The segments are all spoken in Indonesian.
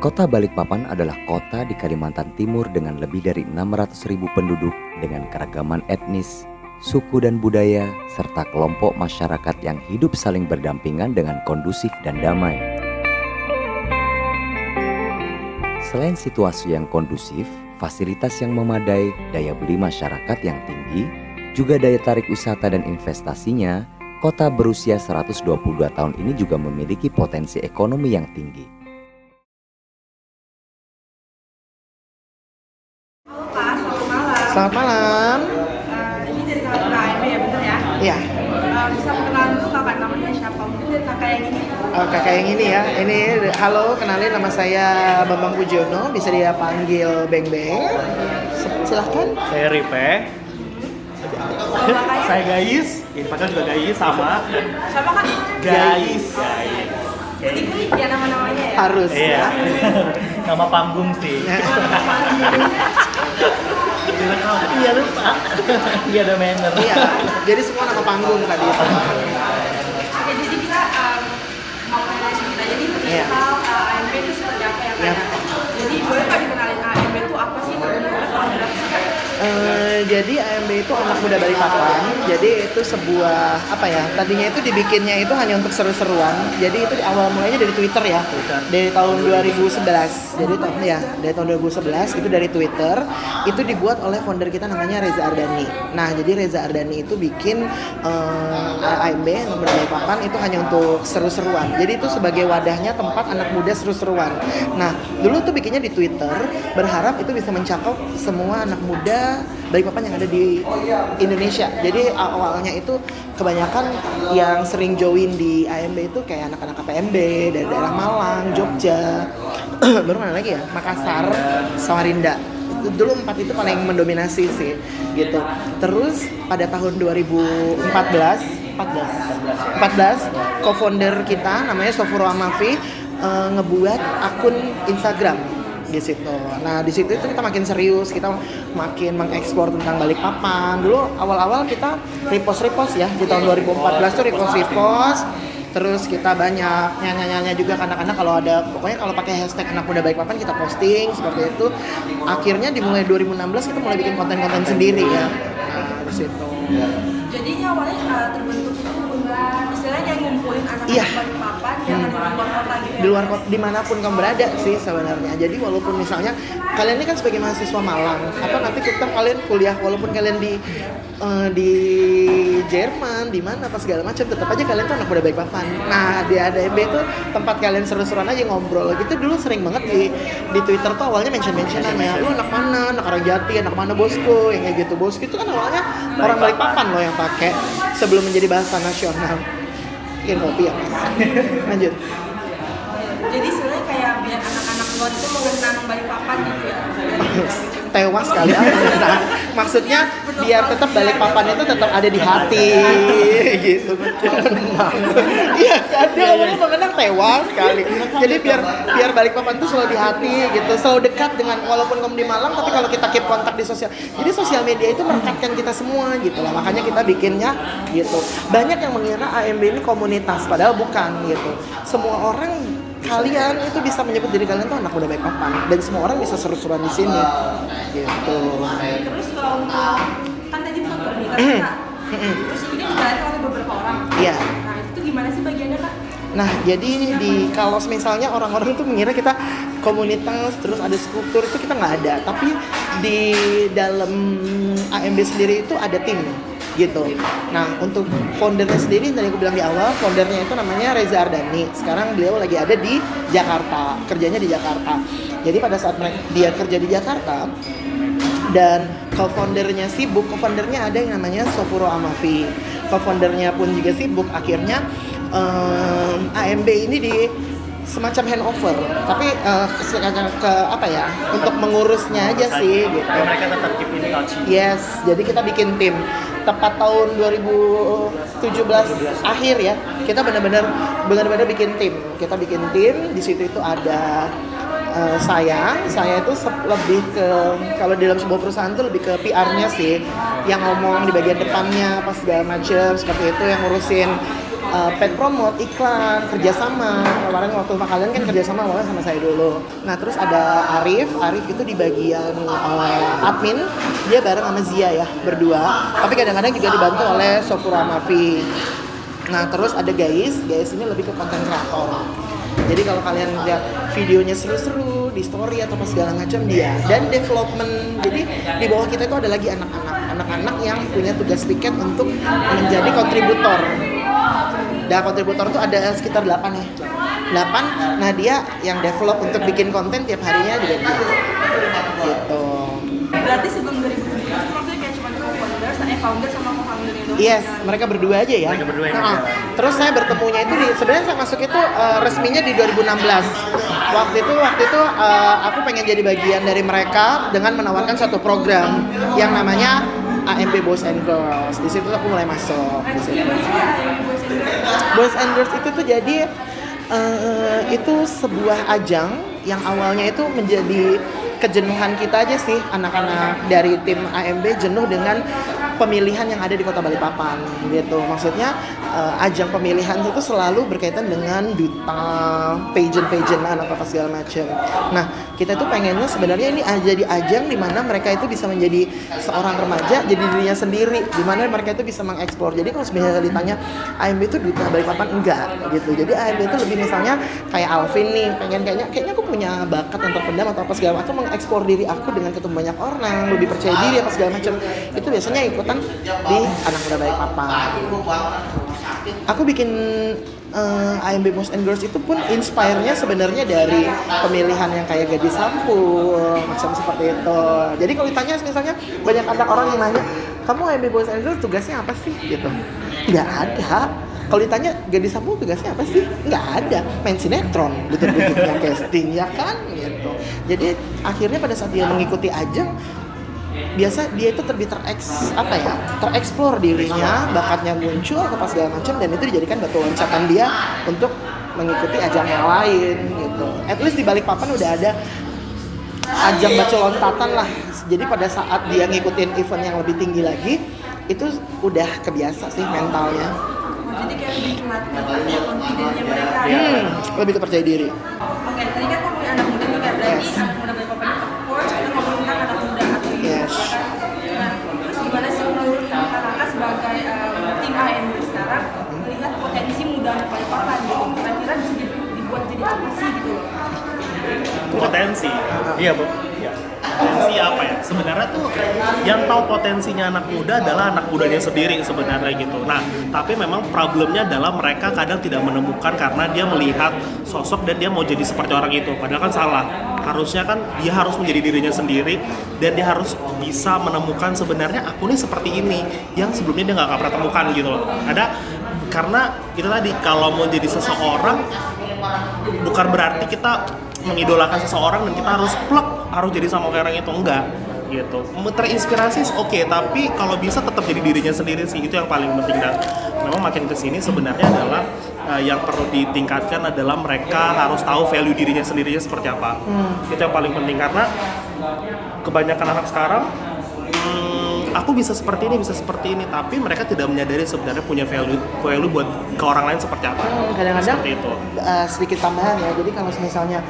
Kota Balikpapan adalah kota di Kalimantan Timur dengan lebih dari 600.000 penduduk dengan keragaman etnis, suku dan budaya, serta kelompok masyarakat yang hidup saling berdampingan dengan kondusif dan damai. Selain situasi yang kondusif, fasilitas yang memadai, daya beli masyarakat yang tinggi, juga daya tarik wisata dan investasinya, kota berusia 122 tahun ini juga memiliki potensi ekonomi yang tinggi. Halo Kak, selamat malam. Selamat malam. Ini dari kakak KMB ya, bener ya? Iya, Bisa perkenalan dulu kakak, namanya siapa? Mungkin dari kakak yang ini. kakak yang ini ya. Ini halo, kenalin nama saya Bambang Pujono, bisa dia panggil Beng Beng. Silahkan. Saya Ripe, Kalau kakak saya Gais, ini panggil juga Gais sama siapa kan? Gais. Unik-unik ya nama-namanya ya? Harus Iya. ya. Nama panggung sih. Iya lupa. Iya ada manner. Iya, jadi semua nama panggung tadi. Oke, jadi kita mau nanya kita. Jadi Iya. perihal AMB itu seperti apa ya Kak? Iya. Jadi boleh Kak dikenalin AMB itu apa sih? Terbentuknya tahun berapa sih Kak? Jadi AMB itu anak muda Balikpapan. Jadi itu sebuah apa ya? Tadinya itu dibikinnya itu hanya untuk seru-seruan. Jadi itu awal mulanya dari Twitter ya. Dari tahun 2011. Jadi dari tahun 2011 itu dari Twitter. Itu dibuat oleh founder kita namanya Reza Ardani. Nah, jadi Reza Ardani itu bikin AMB anak muda Balikpapan itu hanya untuk seru-seruan. Jadi itu sebagai wadahnya tempat anak muda seru-seruan. Nah, dulu tuh bikinnya di Twitter, berharap itu bisa mencakup semua anak muda Balikpapan yang ada di Indonesia. Jadi awalnya itu kebanyakan yang sering join di AMB itu kayak anak-anak KPMB dari daerah Malang, Jogja, baru mana lagi ya? Makassar, Samarinda. Dulu 4 itu paling mendominasi sih gitu. Terus pada tahun 2014 co-founder kita namanya Sofuro Amafi ngebuat akun Instagram di situ. Nah, di situ itu kita makin serius, kita makin mengekspor tentang Balikpapan. Dulu awal-awal kita repost ya di tahun 2014 tuh repost. Terus kita banyak nyanyi-nyanyi juga ke anak-anak kalau ada, pokoknya kalau pakai hashtag anak muda Balikpapan kita posting seperti itu. Akhirnya dimulai 2016 kita mulai bikin konten-konten sendiri ya. Nah, di situ. Jadi ini awalnya terbentuk itu istilahnya ngumpulin anak-anak Iya. Balikpapan yang ada di luar kota gitu ya? Di luar kota, dimanapun kamu berada sih sebenarnya. Jadi walaupun misalnya kalian ini kan sebagai mahasiswa Malang atau nanti kalian kuliah walaupun kalian di Jerman, di mana apa segala macam, tetap aja kalian tuh anak muda Balikpapan. Nah, di ADB itu tempat kalian seru-seruan aja ngobrol gitu. Dulu sering banget di Twitter tuh awalnya mention-mentionan ya, lu anak mana, anak Ragjati, anak mana bosku, yang kayak gitu. Bosku itu kan awalnya orang Balikpapan loh yang pakai sebelum menjadi bahasa nasional. Bikin kopi ya, Mas. Lanjut. Jadi sebenarnya kayak biar anak-anak luar itu mengenang Balikpapan gitu ya. Tewas kali ya. Nah, maksudnya biar tetap Balikpapan itu tetap ada di hati gitu. Iya kan, dia ngomongnya mengenang tewas kali. Jadi biar Balikpapan itu selalu di hati gitu, selalu dekat dengan, walaupun kamu di Malang tapi kalau kita keep kontak di sosial. Jadi sosial media itu merekatkan kita semua gitu lah. Makanya kita bikinnya gitu. Banyak yang mengira AMB ini komunitas, padahal bukan gitu. Semua orang, kalian itu bisa menyebut diri kalian tuh anak muda Balikpapan dan semua orang bisa seru-seruan di sini gitu. Terus kalau untuk kan tadi bukan komunitas Kak. Terus ini dijalankan oleh beberapa orang. Iya. Nah itu gimana sih bagiannya Kak? Nah, jadi kalau misalnya orang-orang itu mengira kita komunitas terus ada struktur, itu kita nggak ada. Tapi di dalam AMB sendiri itu ada tim gitu. Nah, untuk foundernya sendiri tadi aku bilang di awal, foundernya itu namanya Reza Ardani. Sekarang beliau lagi ada di Jakarta, kerjanya di Jakarta. Jadi pada saat dia kerja di Jakarta dan co-foundernya sibuk, co-foundernya ada yang namanya Sofuro Amafi. Co-foundernya pun juga sibuk, akhirnya AMB ini di semacam handover, tapi ke apa ya, untuk mengurusnya aja sih gitu. Mereka tetap keep in touch. Yes, jadi kita bikin tim. Tepat tahun 2017 akhir ya, kita benar-benar bikin tim. Kita bikin tim, di situ itu ada saya itu lebih ke, kalau di dalam sebuah perusahaan tuh lebih ke PR-nya sih, yang ngomong di bagian depannya pas segala macam seperti itu, yang ngurusin paid promote, iklan, kerjasama. Kemarin waktu kalian kan kerjasama awalnya sama saya dulu. Nah terus ada Arif itu di bagian admin, dia bareng sama Zia ya, berdua. Tapi kadang-kadang juga dibantu oleh Sofura Mafi. Nah terus ada Gais ini lebih ke konten kreator. Jadi kalau kalian lihat videonya seru-seru di story atau apa segala macam dia. Dan development, jadi di bawah kita itu ada lagi anak-anak yang punya tugas piket untuk menjadi kontributor. Dan kontributor tuh ada sekitar 8 ya. 8, nah dia yang develop untuk bikin konten tiap harinya juga dia. Gitu. Berarti sebelum 2017 itu maksudnya kayak cuma founder sama co-founder itu? Yes, mereka berdua aja ya. Mereka berdua yang Nah, aja. terus saya bertemunya itu sebenarnya saya masuk itu resminya di 2016. Waktu itu aku pengen jadi bagian dari mereka dengan menawarkan satu program yang namanya AMB Boys and Girls. Di situ aku mulai masuk. Di situ. Boys and Girls itu tuh jadi itu sebuah ajang yang awalnya itu menjadi kejenuhan kita aja sih, anak-anak dari tim AMB jenuh dengan pemilihan yang ada di Kota Balikpapan gitu. Maksudnya ajang pemilihan itu selalu berkaitan dengan duta, pageant-pageantan atau apa segala macam. Nah, kita tuh pengennya sebenarnya ini jadi ajang di mana mereka itu bisa menjadi seorang remaja, jadi dirinya sendiri, di mana mereka itu bisa mengeksplor. Jadi kalau sebenarnya ditanya AMB itu duta Balikpapan, enggak gitu. Jadi AMB itu lebih misalnya kayak Alvin nih, pengen kayaknya aku punya bakat yang terpendam atau apa segala macam, mengeksplor diri aku dengan ketemu banyak orang, lebih percaya diri apa segala macam. Itu biasanya ikutan di Anak Muda Balikpapan. Aku bikin AMB Boys and Girls itu pun inspire-nya sebenarnya dari pemilihan yang kayak Gadis Sampul, macam seperti itu. Jadi kalau ditanya misalnya banyak ada orang yang nanya, kamu AMB Boys and Girls tugasnya apa sih? Gitu. Nggak ada. Kalau ditanya Gadis Sampul tugasnya apa sih? Nggak ada. Main sinetron, betul-betul yang casting ya kan? Gitu. Jadi akhirnya pada saat dia mengikuti ajang, biasa dia itu tereksplor dirinya, bakatnya muncul apa segala macam, dan itu dijadikan batu loncatan dia untuk mengikuti ajang yang lain gitu. At least di Balikpapan udah ada ajang batu loncatan lah. Jadi pada saat dia ngikutin event yang lebih tinggi lagi, itu udah kebiasa sih mentalnya. Jadi kayak lebih melatih konfidennya mereka. Lebih kepercaya diri. Oke, tadi kan ngomongin anak muda nih kan, berarti Yes. anak muda Balikpapan itu of course kita ngomongin tentang anak muda atau youth, Yes. ya kan? Nah, terus gimana sih menurut kakak sebagai tim AMB sekarang melihat potensi muda anak Balikpapan gitu? Kira-kira bisa dibuat jadi apa sih gitu loh? Potensi. Iya, Bu. Iya. Potensi apa ya? Sebenarnya tuh yang tahu potensinya anak muda adalah anak mudanya sendiri sebenarnya gitu. Nah, tapi memang problemnya adalah mereka kadang tidak menemukan karena dia melihat sosok dan dia mau jadi seperti orang itu. Padahal kan salah. Harusnya kan dia harus menjadi dirinya sendiri dan dia harus bisa menemukan sebenarnya aku nih seperti ini yang sebelumnya dia nggak pernah temukan gitu loh. Karena itu tadi, kalau mau jadi seseorang bukan berarti kita mengidolakan seseorang dan kita harus jadi sama kayak orang itu, enggak gitu. Terinspirasi oke, tapi kalau bisa tetap jadi dirinya sendiri sih, itu yang paling penting. Dan memang makin kesini sebenarnya adalah yang perlu ditingkatkan adalah mereka harus tahu value dirinya sendirinya seperti apa. Itu yang paling penting, karena kebanyakan anak sekarang aku bisa seperti ini, tapi mereka tidak menyadari sebenarnya punya value buat ke orang lain seperti apa. Kadang-kadang seperti itu. Sedikit tambahan ya, jadi kalau misalnya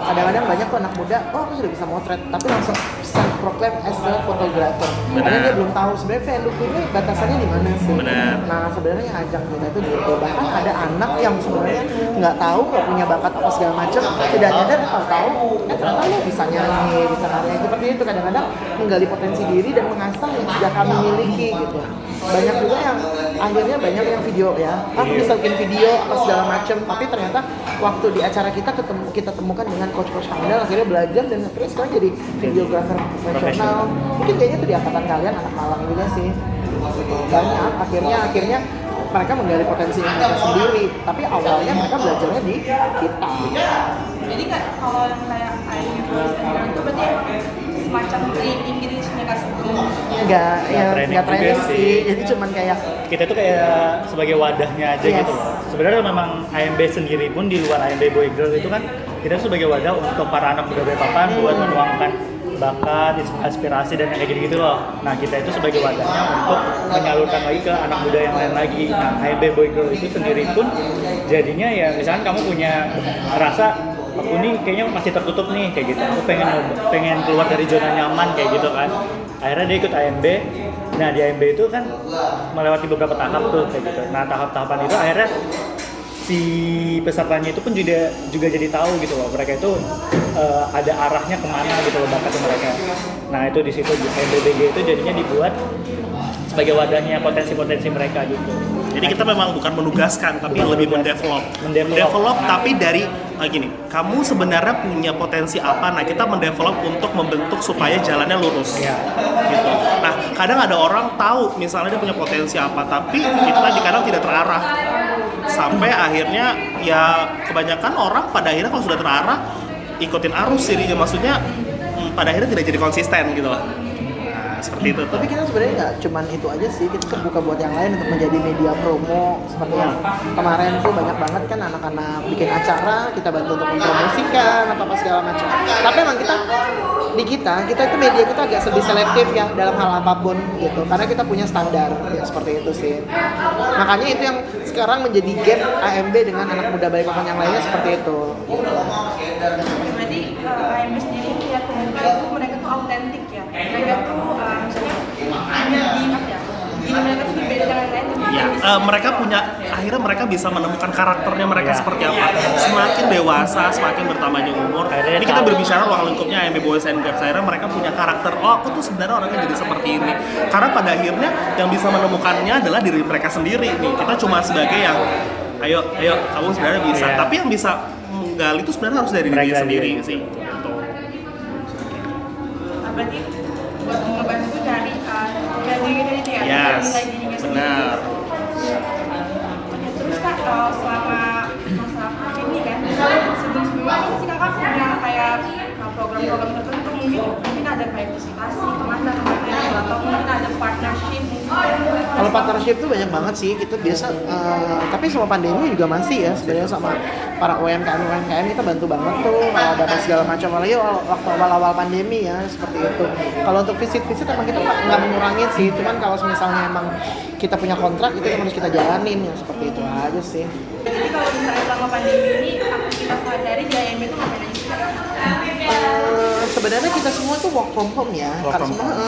kadang-kadang banyak tuh anak muda, aku sudah bisa motret, tapi langsung self proclaim as a photographer. Karena dia belum tahu sebenarnya value ini batasannya di mana sih. Benar. Nah sebenarnya ajang kita itu gitu. Bahkan ada anak yang sebenarnya nggak tahu, nggak punya bakat apa segala macam, tidak nyadar tahu ternyata lo bisa nyanyi, bisa nari, seperti itu. Kadang-kadang menggali potensi diri dan mengasah yang sudah kami miliki gitu. Banyak juga yang akhirnya banyak yang video ya, aku bisa bikin video apa segala macam, tapi ternyata waktu di acara kita temukan dengan coach-coach handal, akhirnya belajar dan akhirnya sekarang jadi videografer profesional. Mungkin kayaknya itu di angkatan kalian anak Malang juga sih. Banyak akhirnya mereka menggali potensi mereka sendiri, tapi awalnya mereka belajarnya di kita. Jadi kalau yang kayak IU itu berarti semacam training gitu isinya kak sebelum Nggak training juga sih, jadi cuman kayak kita tuh kayak sebagai wadahnya aja Yes. gitu loh. Sebenarnya memang AMB sendiri pun di luar AMB Boy Girl itu kan kita tuh sebagai wadah untuk para anak muda Balikpapan buat menuangkan bakat, aspirasi dan kayak gitu-gitu loh. Nah kita itu sebagai wadahnya untuk menyalurkan lagi ke anak muda yang lain lagi. Nah AMB Boy Girl itu sendiri pun jadinya ya misalkan kamu punya rasa aku nih kayaknya masih tertutup nih kayak gitu, aku pengen keluar dari zona nyaman kayak gitu kan, akhirnya dia ikut AMB. Nah di AMB itu kan melewati beberapa tahap tuh kayak gitu. Nah tahap-tahapan itu akhirnya si pesertanya itu pun juga jadi tahu gitu loh, mereka itu ada arahnya kemana gitu loh bakatnya mereka. Nah itu di situ AMBBG itu jadinya dibuat sebagai wadahnya potensi-potensi mereka gitu. Jadi kita memang bukan menugaskan, tapi lebih mendevelop tapi dari gini, kamu sebenarnya punya potensi apa? Nah kita mendevelop untuk membentuk supaya jalannya lurus. Ya. Gitu. Nah kadang ada orang tahu misalnya dia punya potensi apa, tapi kita kadang tidak terarah. Sampai akhirnya ya kebanyakan orang pada akhirnya kalau sudah terarah ikutin arus dirinya, maksudnya pada akhirnya tidak jadi konsisten gitu loh. Seperti itu. Tapi kita sebenarnya nggak cuman itu aja sih, kita terbuka buat yang lain untuk menjadi media promo seperti yang kemarin tuh banyak banget kan anak-anak bikin acara, kita bantu untuk mempromosikan apa segala macam. Tapi emang kita itu media kita agak lebih selektif ya dalam hal apapun gitu, karena kita punya standar ya seperti itu sih. Makanya itu yang sekarang menjadi gap AMB dengan anak muda Balikpapan yang lainnya seperti itu. Berarti AMB sendiri lihat pemuda itu mereka tuh autentik ya, mereka tuh misalnya punya di apa ya, gini mereka tuh berbeda dengan lain. Ya, mereka punya, akhirnya mereka bisa menemukan karakternya mereka seperti apa. Semakin dewasa, semakin bertambahnya umur. Ini kita berbicara ruang lingkupnya AMB Boys and Girls. Akhirnya mereka punya karakter. Oh, aku tuh sebenarnya orangnya jadi seperti ini. Karena pada akhirnya yang bisa menemukannya adalah diri mereka sendiri nih. Kita cuma sebagai yang, ayo, kamu sebenarnya bisa. Tapi yang bisa menggali itu sebenarnya harus dari diri sendiri sih. Gitu. Berarti buat ngebantu dari value kita itu ya. Yes, nilai dirinya sendiri. benar. Oke, terus Kak, selama masa COVID ini kan, sebelum-sebelumnya ini sih Kakak punya kayak program-program tertentu, mungkin ada kayak visitasi kemana gitu, atau mungkin ada partnership. Kalau partnership tuh banyak banget sih, kita biasa, tapi sama pandemi juga masih ya sebenarnya sama para UMKM kita bantu banget tuh dapat segala macam, apalagi waktu awal-awal pandemi ya seperti itu. Kalau untuk visit emang kita nggak mengurangi sih, cuman kalau misalnya emang kita punya kontrak itu yang harus kita jalanin ya seperti itu aja sih. Jadi kalau misalnya selama pandemi ini aktivitas sehari-hari di AMB itu ngapain aja sih? Sebenarnya kita semua tuh work from home ya,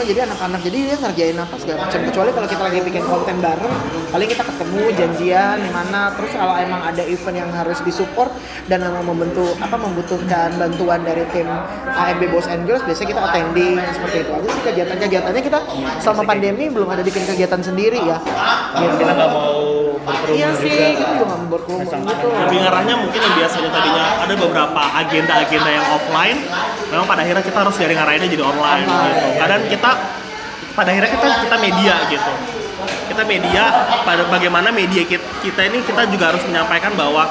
jadi anak-anak jadi dia ngerjain apa segala macam, kecuali kalau kita lagi bikin konten bareng paling kita ketemu janjian di mana. Terus kalau emang ada event yang harus disupport dan memang membutuhkan bantuan dari tim AMB Boys and Girls, biasanya kita attending seperti itu aja sih kegiatannya. Kita selama pandemi belum ada bikin kegiatan sendiri ya. Kita nggak mau berkerumun Iya juga. sih, kita juga nggak mau berkerumun gitu. Lebih ngarahnya mungkin yang biasanya tadinya ada beberapa agenda-agenda yang offline, memang pada akhirnya kita harus dari ngarahinnya jadi online gitu. Kadang pada akhirnya kita media gitu. Kita media, pada bagaimana media kita ini kita juga harus menyampaikan bahwa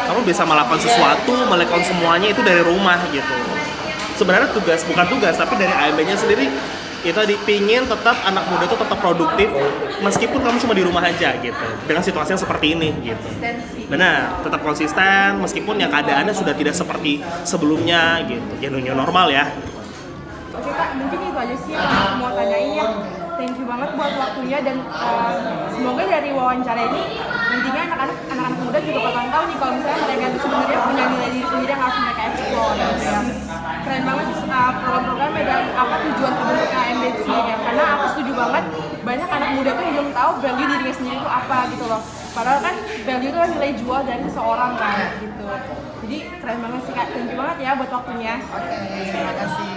kamu bisa melakukan sesuatu, melakukan semuanya itu dari rumah gitu. Sebenarnya bukan tugas, tapi dari AMB-nya sendiri kita dipingin tetap anak muda itu tetap produktif meskipun kamu cuma di rumah aja gitu, dengan situasi yang seperti ini gitu. Benar, tetap konsisten meskipun yang keadaannya sudah tidak seperti sebelumnya gitu, ya new normal ya. Oke Kak, mungkin itu aja sih yang aku mau tanyain ya. Thank you banget buat waktunya, dan semoga dari wawancara ini nantinya anak-anak muda juga bakal tahu nih kalau misalnya mereka itu sebenarnya punya nilai diri sendiri yang harus mereka explore gitu ya. Keren banget sih program-programnya dan apa tujuan terbentuknya AMB itu sendiri ya. Karena aku setuju banget, banyak anak muda tuh yang belum tahu value dirinya sendiri itu apa gitu loh. Padahal kan value itu nilai jual dari seseorang kan gitu. Jadi keren banget sih Kak, thank you banget ya buat waktunya. Oke, terima kasih.